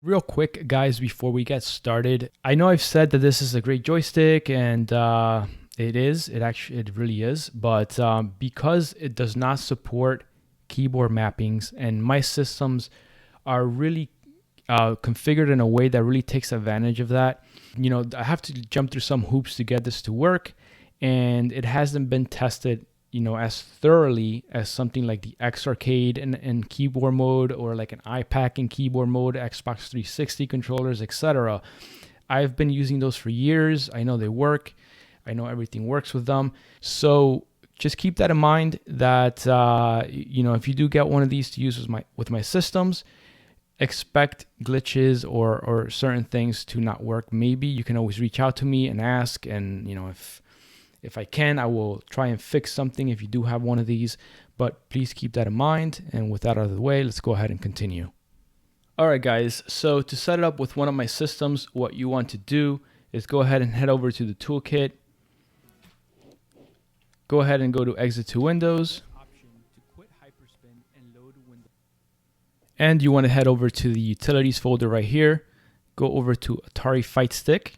Real quick, guys, before we get started, I know I've said that this is a great joystick, and it is. It really is. But because it does not support keyboard mappings, and my systems are really configured in a way that really takes advantage of that, you know, I have to jump through some hoops to get this to work, and it hasn't been tested, you know, as thoroughly as something like the X Arcade in keyboard mode, or like an iPad in keyboard mode, Xbox 360 controllers, etc. I've been using those for years. I know they work. I know everything works with them. So just keep that in mind that, you know, if you do get one of these to use with my systems, expect glitches or certain things to not work. Maybe you can always reach out to me and ask, and, you know, if I can, I will try and fix something if you do have one of these, but please keep that in mind. And with that out of the way, let's go ahead and continue. All right, guys, so to set it up with one of my systems, what you want to do is go ahead and head over to the toolkit. Go ahead and go to exit to Windows. And you want to head over to the utilities folder right here. Go over to Atari Fight Stick.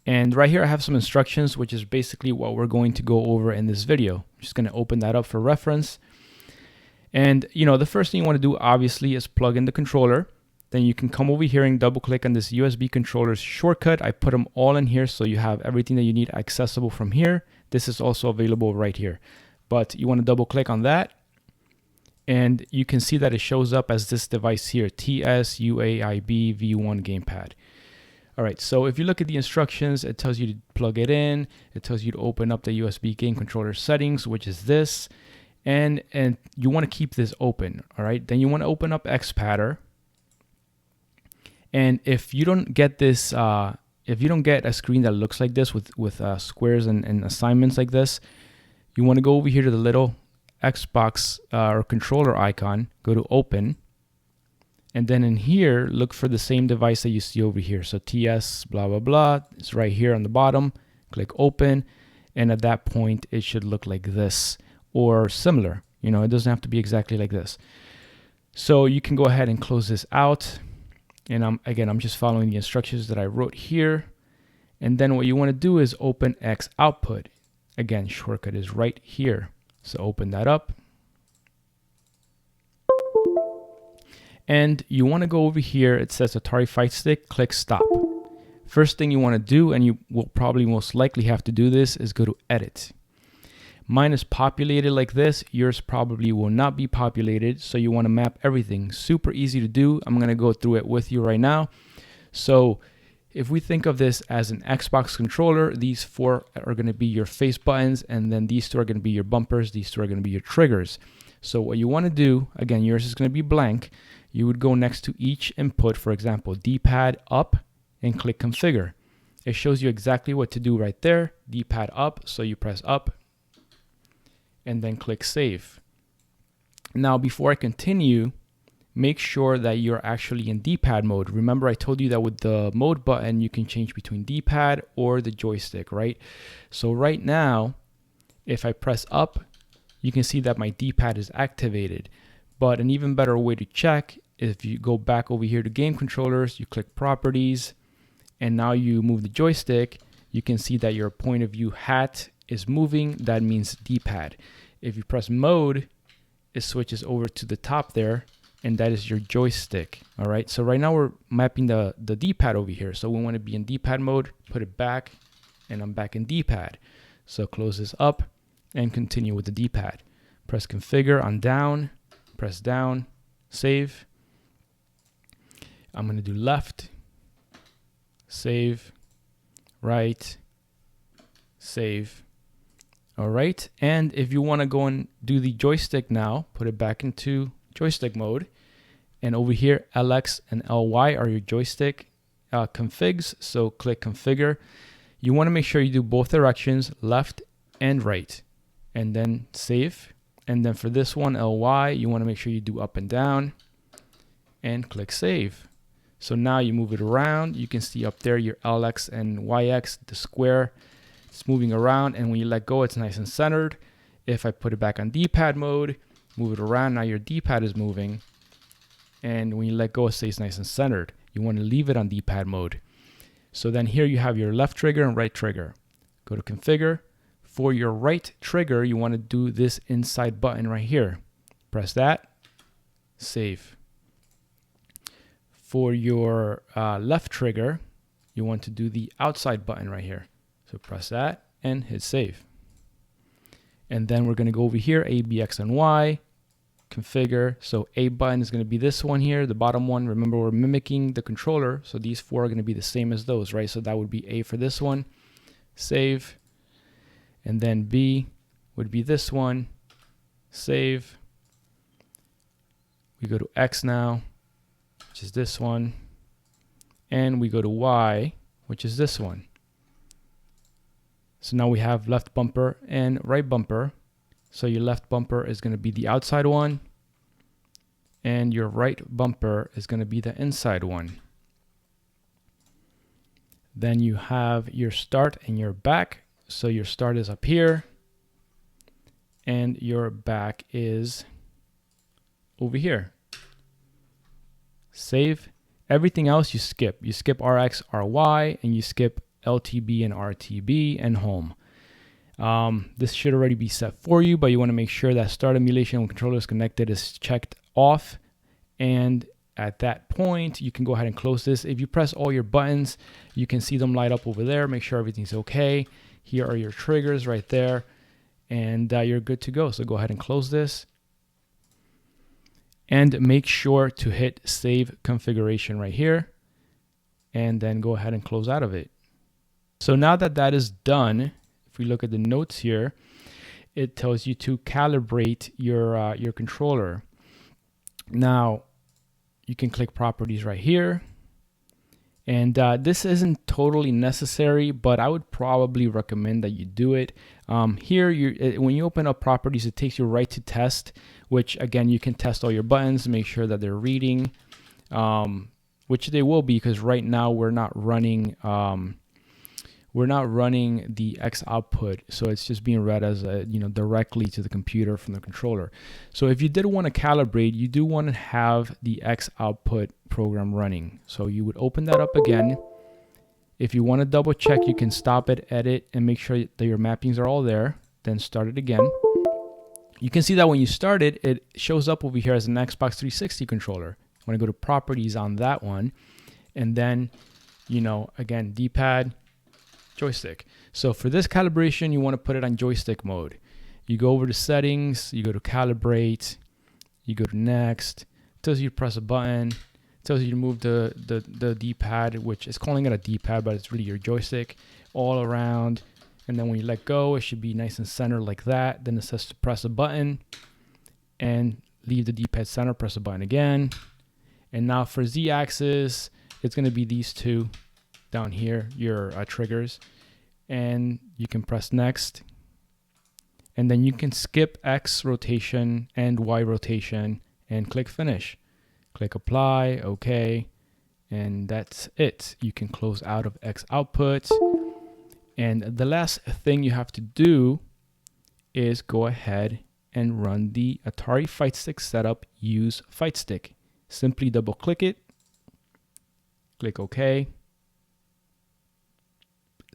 And right here I have some instructions, which is basically what we're going to go over in this video. I'm just going to open that up for reference. And, you know, the first thing you want to do obviously is plug in the controller. Then you can come over here and double click on this USB controllers shortcut. I put them all in here so you have everything that you need accessible from here. This is also available right here. But you want to double click on that. And you can see that it shows up as this device here, TS-UAIB V1 gamepad. All right, so if you look at the instructions, it tells you to plug it in. It tells you to open up the USB game controller settings, which is this. And you want to keep this open, all right? Then you want to open up XPadder. And if you don't get this, if you don't get a screen that looks like this with squares and assignments like this, you want to go over here to the little Xbox or controller icon, go to open. And then in here, look for the same device that you see over here. So TS blah, blah, blah. It's right here on the bottom. Click open. And at that point, it should look like this or similar. You know, it doesn't have to be exactly like this. So you can go ahead and close this out. And I'm just following the instructions that I wrote here. And then what you want to do is open X output. Again, shortcut is right here. So open that up. And you want to go over here. It says Atari Fight Stick, click stop. First thing you want to do, and you will probably most likely have to do this, is go to edit. Mine is populated like this. Yours probably will not be populated. So you want to map everything. Super easy to do. I'm going to go through it with you right now. So if we think of this as an Xbox controller, these four are going to be your face buttons, and then these two are going to be your bumpers. These two are going to be your triggers. So what you want to do, again, yours is going to be blank. You would go next to each input, for example, D-pad up, and click configure. It shows you exactly what to do right there. D-pad up, so you press up, and then click save. Now, before I continue, make sure that you're actually in D-pad mode. Remember, I told you that with the mode button, you can change between D-pad or the joystick, right? So right now, if I press up, you can see that my D-pad is activated. But an even better way to check, if you go back over here to game controllers, you click properties, and now you move the joystick, you can see that your point of view hat is moving. That means D-pad. If you press mode, it switches over to the top there, and that is your joystick. All right, so right now we're mapping the D-pad over here. So we want to be in D-pad mode, put it back, and I'm back in D-pad. So close this up and continue with the D-pad. Press configure on down, press down, save. I'm going to do left, save, right, save. All right, and if you want to go and do the joystick now, put it back into joystick mode. And over here, LX and LY are your joystick configs. So click configure. You want to make sure you do both directions, left and right, and then save. And then for this one, LY, you want to make sure you do up and down, and click save. So now you move it around. You can see up there your LX and YX, the square. It's moving around, and when you let go, it's nice and centered. If I put it back on D-pad mode, move it around, now your D-pad is moving. And when you let go, it stays nice and centered. You want to leave it on D-pad mode. So then here you have your left trigger and right trigger. Go to configure. For your right trigger, you want to do this inside button right here. Press that, save. For your left trigger, you want to do the outside button right here. So press that and hit save. And then we're going to go over here, A, B, X, and Y, configure. So A button is going to be this one here, the bottom one. Remember, we're mimicking the controller, so these four are going to be the same as those, right? So that would be A for this one, save. And then B would be this one, save. We go to X now, which is this one. And we go to Y, which is this one. So now we have left bumper and right bumper. So your left bumper is going to be the outside one, and your right bumper is going to be the inside one. Then you have your start and your back. So your start is up here, and your back is over here. Save. Everything else you skip. You skip RX, RY, and you skip LTB and RTB and home. This should already be set for you, but you want to make sure that start emulation when controller is connected is checked off. And at that point, you can go ahead and close this. If you press all your buttons, you can see them light up over there. Make sure everything's okay. Here are your triggers right there, and you're good to go. So go ahead and close this. And make sure to hit save configuration right here, and then go ahead and close out of it. So now that that is done, if we look at the notes here, it tells you to calibrate your controller. Now, you can click properties right here. And this isn't totally necessary, but I would probably recommend that you do it. Here, when you open up properties, it takes you right to test, which again, you can test all your buttons, make sure that they're reading, which they will be, because right now we're not running the X output, so it's just being read as directly to the computer from the controller. So if you did want to calibrate, you do want to have the X output program running. So you would open that up again. If you want to double check, you can stop it, edit, and make sure that your mappings are all there. Then start it again. You can see that when you start it, it shows up over here as an Xbox 360 controller. I want to go to properties on that one, and then again, D-pad, joystick. So for this calibration, you want to put it on joystick mode. You go over to settings, you go to calibrate, you go to next. It tells you to press a button. It tells you to move the D-pad, which is calling it a D-pad, but it's really your joystick, all around. And then when you let go, it should be nice and center like that. Then it says to press a button and leave the D-pad center, press a button again. And now for Z-axis, it's going to be these two down here, your triggers, and you can press next, and then you can skip X rotation and Y rotation and click finish. Click apply, okay, and that's it. You can close out of X output. And the last thing you have to do is go ahead and run the Atari Fight Stick setup, use Fight Stick. Simply double click it, click OK.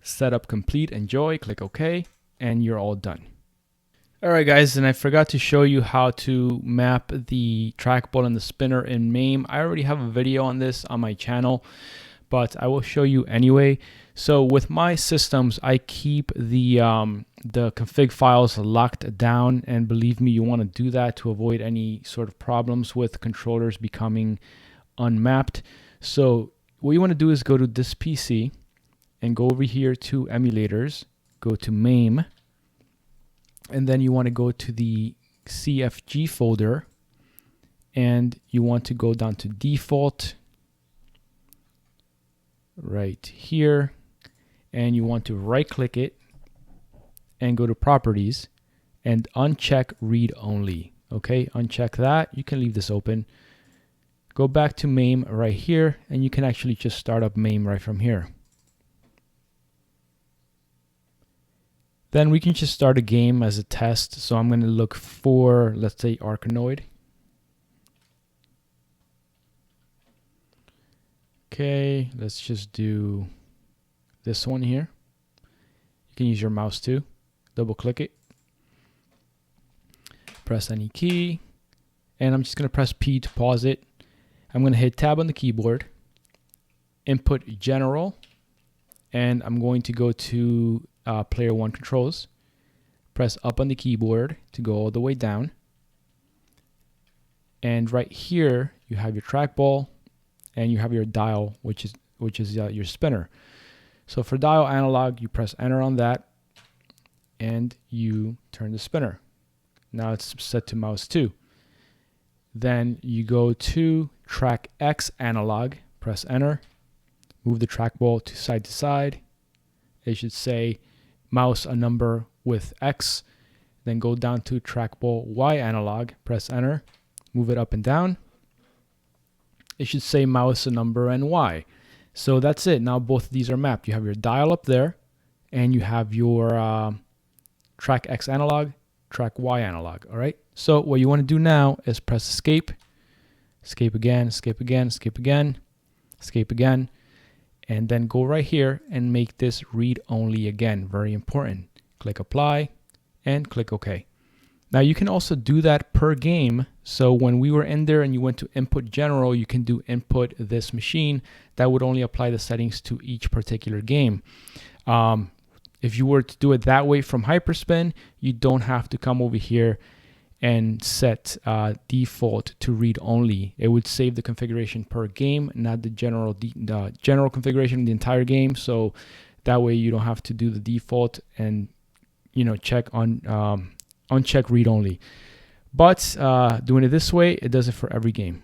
Setup complete, enjoy, click OK, and you're all done. All right, guys, and I forgot to show you how to map the trackball and the spinner in MAME. I already have a video on this on my channel, but I will show you anyway. So with my systems, I keep the config files locked down, and believe me, you want to do that to avoid any sort of problems with controllers becoming unmapped. So what you want to do is go to this PC and go over here to emulators, go to MAME, and then you want to go to the CFG folder, and you want to go down to default right here, and you want to right click it and go to properties and uncheck read only. Okay, uncheck that. You can leave this open. Go back to MAME right here, and you can actually just start up MAME right from here. Then we can just start a game as a test. So I'm going to look for, let's say, Arkanoid. Okay, let's just do this one here. You can use your mouse too. Double click it. Press any key. And I'm just going to press P to pause it. I'm going to hit tab on the keyboard. Input general. And I'm going to go to player 1 controls. Press up on the keyboard to go all the way down. And right here, you have your trackball. And you have your dial, which is your spinner. So for dial analog, you press enter on that, and you turn the spinner. Now it's set to mouse 2. Then you go to track X analog, press enter, move the trackball to side. It should say mouse a number with X. Then go down to trackball Y analog, press enter, move it up and down. It should say mouse a number and Y. So that's it. Now both of these are mapped. You have your dial up there, and you have your track X analog, track Y analog. All right. So what you want to do now is press escape, escape again, escape again, escape again, escape again, and then go right here and make this read only again. Very important. Click apply and click OK. Now you can also do that per game. So when we were in there and you went to input general, you can do input this machine. That would only apply the settings to each particular game. If you were to do it that way from Hyperspin, you don't have to come over here and set default to read only. It would save the configuration per game, not the general configuration of the entire game. So that way you don't have to do the default and check on uncheck read only. But doing it this way, it does it for every game.